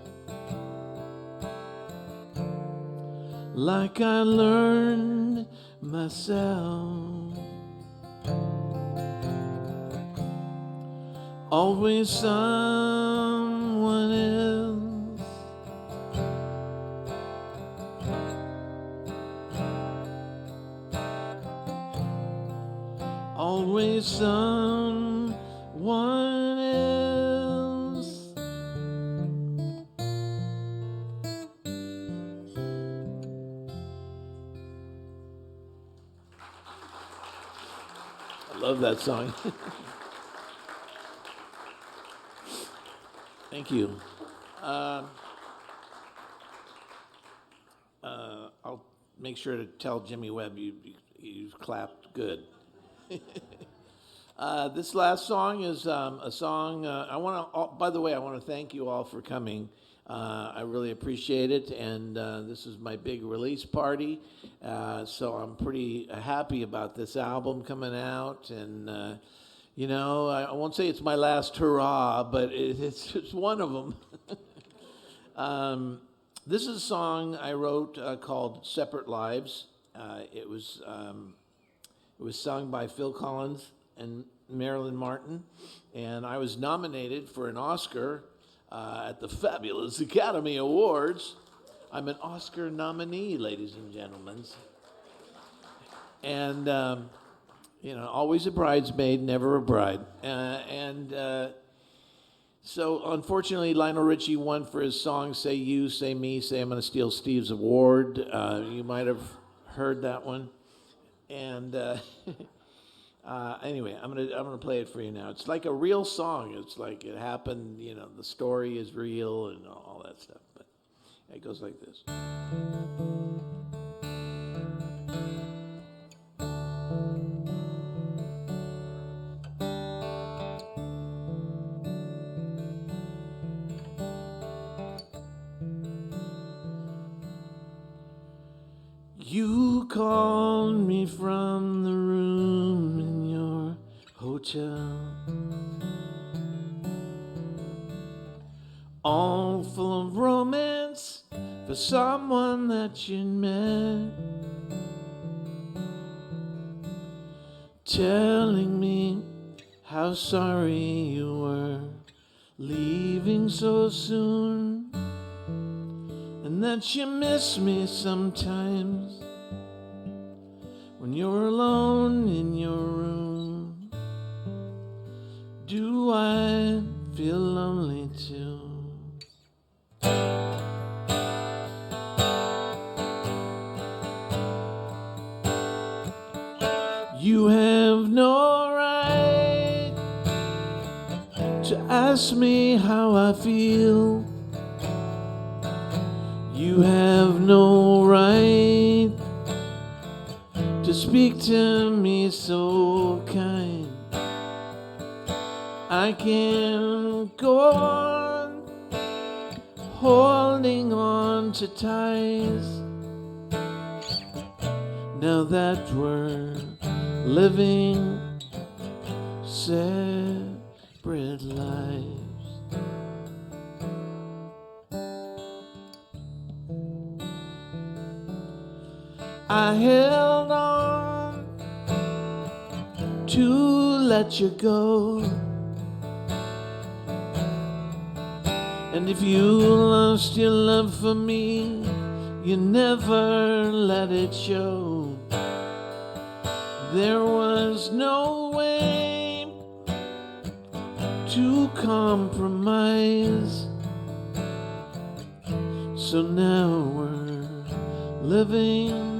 like I learned myself. Always someone else. Always someone else. I love that song. Thank you. I'll make sure to tell Jimmy Webb you clapped good. This last song is a song. I want to. By the way, I want to thank you all for coming. I really appreciate it, and this is my big release party, so I'm pretty happy about this album coming out. And you know, I won't say it's my last hurrah, but it's one of them. This is a song I wrote called "Separate Lives." It was sung by Phil Collins and Marilyn Martin, and I was nominated for an Oscar at the fabulous Academy Awards. I'm an Oscar nominee, ladies and gentlemen. And, you know, always a bridesmaid, never a bride. So, unfortunately, Lionel Richie won for his song, Say You, Say Me, Say I'm Gonna Steal Steve's Award. You might have heard that one. And anyway, I'm gonna play it for you now. It's like a real song. It's like it happened. You know, the story is real and all that stuff. But it goes like this. You called me from the room in your hotel, all full of romance for someone that you met, telling me how sorry you were leaving so soon. and that you miss me sometimes when you're alone in your room. Do I feel lonely too? You have no right to ask me how I feel. You have no right to speak to me so kind. I can't go on holding on to ties now that we're living separate lives. I held on to let you go, and if you lost your love for me, you never let it show. There was no way to compromise, so now we're living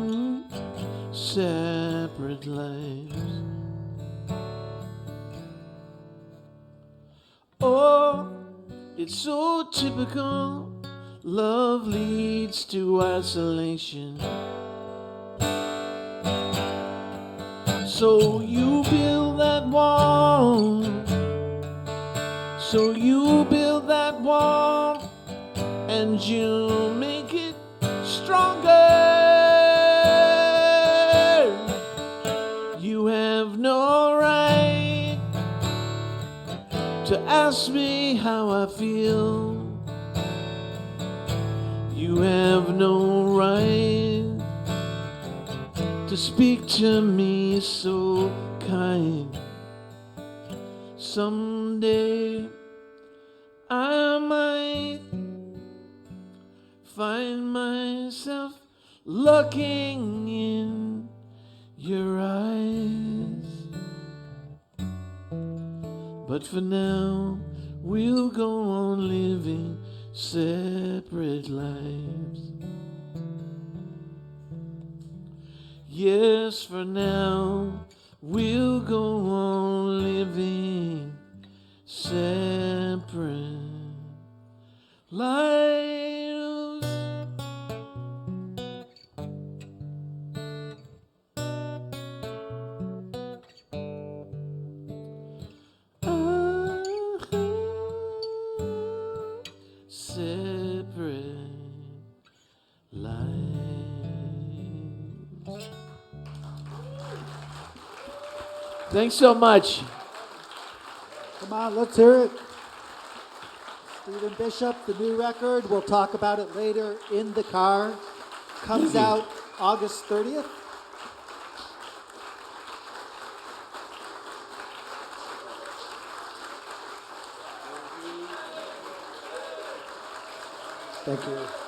separate lives. Oh, it's so typical. Love leads to isolation. So you build that wall. So you build that wall, and you make it stronger. You have no right to ask me how I feel. You have no right to speak to me so kind. Someday I might find myself looking in your eyes, but for now we'll go on living separate lives. Yes, for now we'll go on living separate lives. Separate lives. Thanks so much. Come on, let's hear it. Stephen Bishop, the new record, we'll talk about it later in the car. Comes out August 30th. Thank you.